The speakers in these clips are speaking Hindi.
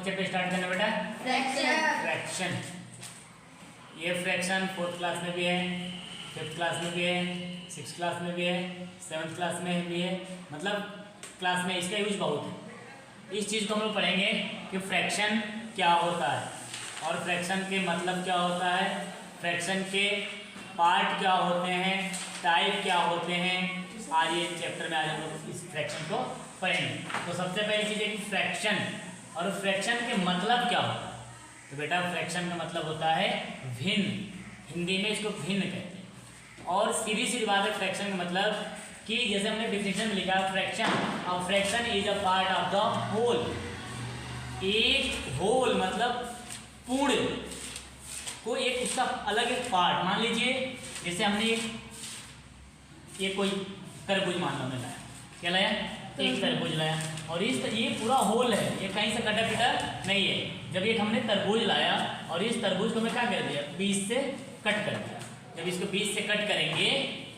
चैप्टर स्टार्ट करना बेटा? फ्रैक्शन। फ्रैक्शन। ये फ्रैक्शन 4th क्लास में भी है, 5th क्लास में भी है, 6th क्लास में भी है, 7th क्लास में भी है, मतलब क्लास में इसका यूज बहुत है। इस चीज़ को हम लोग पढ़ेंगे कि फ्रैक्शन क्या होता है और फ्रैक्शन के मतलब क्या होता है, फ्रैक्शन के पार्ट क्या होते हैं, टाइप क्या होते हैं। आज ये चैप्टर में आज हम लोग इस फ्रैक्शन को पढ़ेंगे। तो सबसे पहली चीज़ है कि फ्रैक्शन, और फ्रैक्शन के मतलब क्या होता है। तो बेटा फ्रैक्शन का मतलब होता है भिन्न, हिंदी में इसको भिन्न कहते हैं। और सीधी सी बात है फ्रैक्शन का मतलब कि जैसे हमने डिफिनेशन में लिखा फ्रैक्शन, और fraction is a part of the whole. एक होल मतलब पूर्ण को एक उसका अलग एक पार्ट, मान लीजिए जैसे हमने ये कोई तरबूज मान लो मैं लाया, क्या लाया? एक तरबूज लाया, और ये पूरा होल है, ये कहीं से कटा पिटा नहीं है। जब एक हमने तरबूज लाया और इस तरबूज को मैं क्या कर दिया, बीच से कट कर दिया। जब इसको बीच से कट करेंगे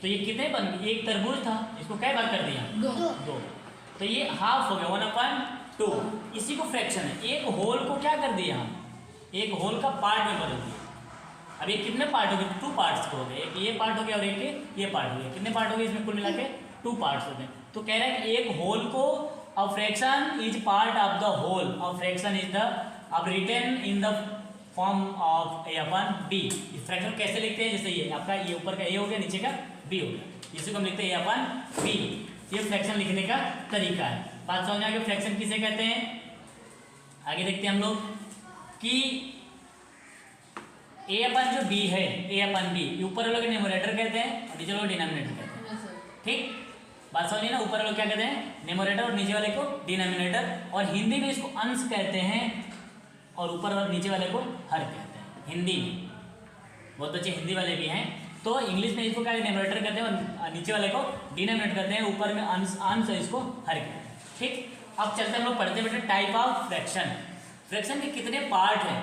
तो ये कितने बन गए? एक तरबूज था, इसको क्या भाग कर दिया? दो। तो ये हाफ हो गया, 1/2। इसी को फ्रैक्शन है। एक होल को क्या कर दिया हम, एक होल का पार्ट में बदल दिया। अब ये कितने पार्ट हो गए? 2 पार्ट्स हो गए, एक ये पार्ट हो गया और एक ये पार्ट हो गया। कितने पार्ट हो गए इसमें कुल मिला के? 2 पार्ट्स हो गए। तो कह रहा है कि एक होल को a fraction is part of the whole, a fraction is the अब written in the form of A/B। इस फ्रैक्शन कैसे लिखते हैं? जैसे ये आपका ये ऊपर का A हो गया, नीचे का B हो गया, इसी को हम लिखते हैं A/B। ये फ्रैक्शन लिखने का तरीका है। बात समझ में आ गई फ्रैक्शन किसे कहते हैं? आगे देखते हैं हम लोग कि A/B है, A/B ऊपर वाले को न्यूमरेटर कहते हैं और नीचे वाले को डिनोमिनेटर कहते हैं। ठीक, बात समझिए ना। ऊपर वाले को क्या कहते हैं? न्यूमरेटर, और नीचे वाले को डिनोमिनेटर। और हिंदी में इसको अंश कहते हैं और ऊपर वाले नीचे वाले को हर कहते हैं हिंदी में। बहुत अच्छे हिंदी वाले भी हैं। तो इंग्लिश में इसको क्या न्यूमरेटर कहते हैं और नीचे वाले को डिनोमिनेटर कहते हैं, ऊपर में अंश इसको हर कहते हैं। ठीक, अब चलते हम लोग पढ़ते बेटे टाइप ऑफ फ्रैक्शन। फ्रैक्शन के कितने पार्ट हैं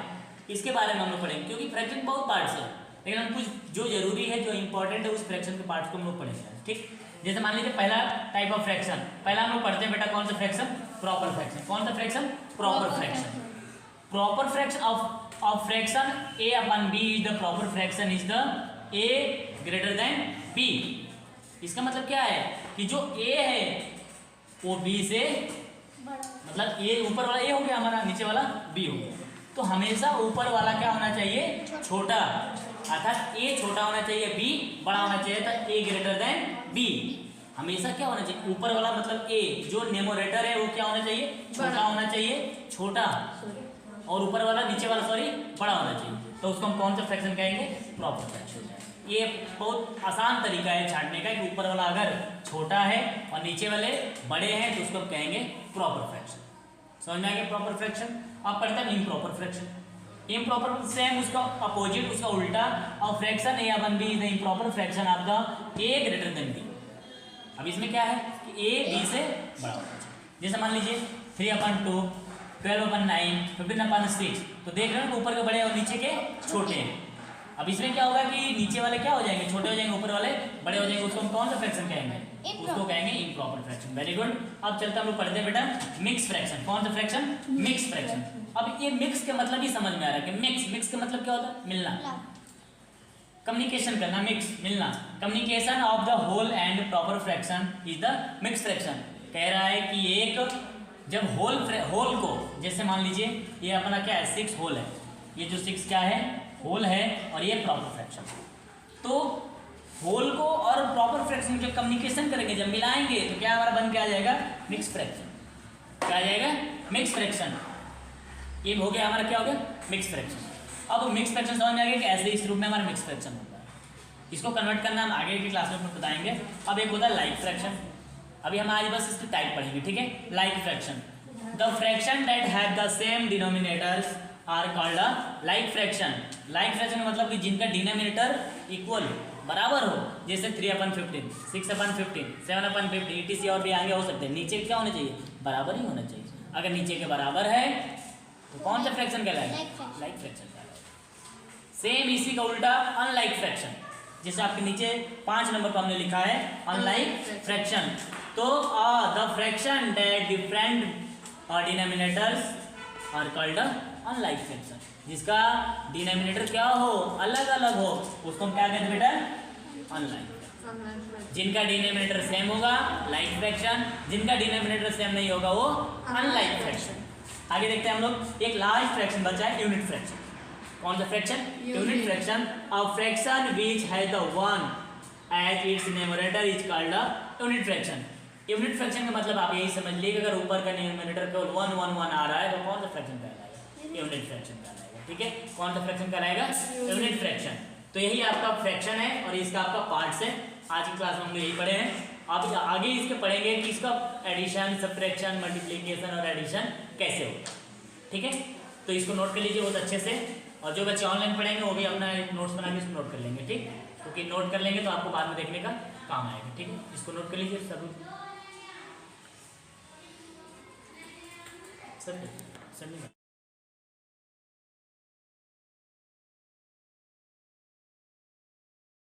इसके बारे में हम लोग पढ़ेंगे, क्योंकि फ्रैक्शन बहुत पार्ट्स है, लेकिन हम कुछ जो जरूरी है, जो इंपॉर्टेंट है, उस फ्रैक्शन के पार्ट्स को हम लोग पढ़ेंगे। ठीक, जैसे मान लीजिए पहला टाइप ऑफ फ्रैक्शन, पहला हम लोग पढ़ते हैं बेटा कौन सा फ्रैक्शन? Proper fraction. कौन सा fraction? Proper fraction. Proper fraction of fraction A/B is the proper fraction is the A greater than B। इसका मतलब क्या है कि जो A है वो B से मतलब A ऊपर वाला A हो गया हमारा, नीचे वाला B हो गया। तो हमेशा ऊपर वाला क्या होना चाहिए? छोटा, अर्थात A छोटा होना चाहिए, B बड़ा होना चाहिए। तो A ग्रेटर देन B हमेशा क्या होना चाहिए? ऊपर वाला मतलब A जो न्यूमरेटर है वो क्या होना चाहिए? छोटा होना चाहिए, छोटा, और ऊपर वाला नीचे वाला बड़ा होना चाहिए। तो उसको हम कौन सा फ्रैक्शन कहेंगे? Proper fraction. ये बहुत आसान तरीका है छांटने का कि ऊपर वाला अगर छोटा है और नीचे वाले बड़े हैं तो उसको हम कहेंगे प्रॉपर फ्रैक्शन। समझ में आ गया प्रॉपर फ्रैक्शन? अब पढ़ते हैं इम्प्रॉपर फ्रैक्शन। इम्प्रॉपर सेम उसका अपोजिट, उसका उल्टा। और fraction A/B is the improper fraction of the A greater than B। अब इसमें क्या है कि A B से बड़ा होना चाहिए। जैसे मान लीजिए 3/2, 12/9, 15/6। तो देख रहे हैं ऊपर के बड़े और नीचे के छोटे हैं। अब इसमें क्या होगा कि नीचे वाले क्या हो जाएंगे? छोटे हो जाएंगे, ऊपर वाले बड़े हो जाएंगे। उसको हम कौन सा फ्रैक्शन कहेंगे? उसको कहेंगे इम्प्रॉपर फ्रैक्शन। Very good. अब चलते हम लोग पढ़ते हैं बेटा मिक्स फ्रैक्शन। कौन सा फ्रैक्शन? Mix fraction. अब ये मिक्स के मतलब ही समझ में आ रहा है कि मिक्स का मतलब क्या होता है? मिलना, कम्युनिकेशन करना, मिक्स मिलना। Communication of the whole and proper fraction is the mix fraction. कह रहा है कि एक जब होल को, जैसे मान लीजिए ये अपना क्या है? 6 होल है, ये जो 6 क्या है? होल है, और ये प्रॉपर फ्रैक्शन। तो होल को और प्रॉपर फ्रैक्शन जब कम्युनिकेशन करेंगे, जब मिलाएंगे तो क्या हमारा बन के आ जाएगा? Mix fraction. क्या आ जाएगा? Mix fraction. ये हो गया हमारा, क्या हो गया? Mix fraction. अब मिक्स फ्रैक्शन समझ में आ गया कि ऐसे इस रूप में हमारा मिक्स फ्रैक्शन होता है। इसको कन्वर्ट करना हम आगे की क्लास में बताएंगे। अब एक होता है लाइक फ्रैक्शन। अभी हम आज बस इसकी टाइप पढ़ेंगे, ठीक है? Like fraction, the fraction that have the same denominators are called a like fraction. Like fraction मतलब कि जिनका डिनोमिनेटर इक्वल बराबर हो, जैसे 3/15, 6/15, 7/50, etc और भी आगे हो सकते हैं। नीचे क्या होना चाहिए? बराबर ही होना चाहिए। अगर नीचे के बराबर है तो कौन सा फ्रैक्शन कहलाएगा? लाइक फ्रैक्शन कहलाएगा। सेम इसी का उल्टा अनलाइक फ्रैक्शन। जैसे आपके नीचे 5 नंबर पर हमने लिखा है अनलाइक फ्रैक्शन। तो the fraction that different denominators are called unlike fraction. जिसका डिनोमिनेटर क्या हो, अलग अलग हो, उसको हम क्या कहते हैं बेटा, अनलाइक। जिनका डिनोमिनेटर सेम होगा लाइक फ्रैक्शन, जिनका डिनोमिनेटर सेम नहीं होगा वो अनलाइक फ्रैक्शन। आगे देखते हैं हम लोग, एक लास्ट फ्रैक्शन बचा है, यूनिट फ्रैक्शन। कौन सा fraction, unit fraction. A fraction which has the 1 as its numerator is called a unit fraction. Unit fraction का मतलब आप यही समझ लीजिए, अगर ऊपर का न्यूमरेटर केवल 1 1 1 आ रहा है तो कौन सा फ्रैक्शन कहलाएगा, यूनिट फ्रैक्शन कहलाएगा। ठीक है, कौन सा फ्रैक्शन कहलाएगा, यूनिट फ्रैक्शन। तो यही आपका फ्रैक्शन है और इसका आपका पार्ट्स है। आज की क्लास में हम लोग यही पढ़े हैं। आप आगे इसके पढ़ेंगे कि इसका एडिशन, सब्ट्रैक्शन, मल्टीप्लिकेशन और एडिशन कैसे होगा। ठीक है, तो इसको नोट कर लीजिए बहुत अच्छे से, और जो बच्चे ऑनलाइन पढ़ेंगे वो भी अपना नोट्स बना के इसको नोट कर लेंगे। ठीक, क्योंकि नोट कर लेंगे तो आपको बाद में देखने का काम आएगा। ठीक है, इसको नोट कर लीजिए सब।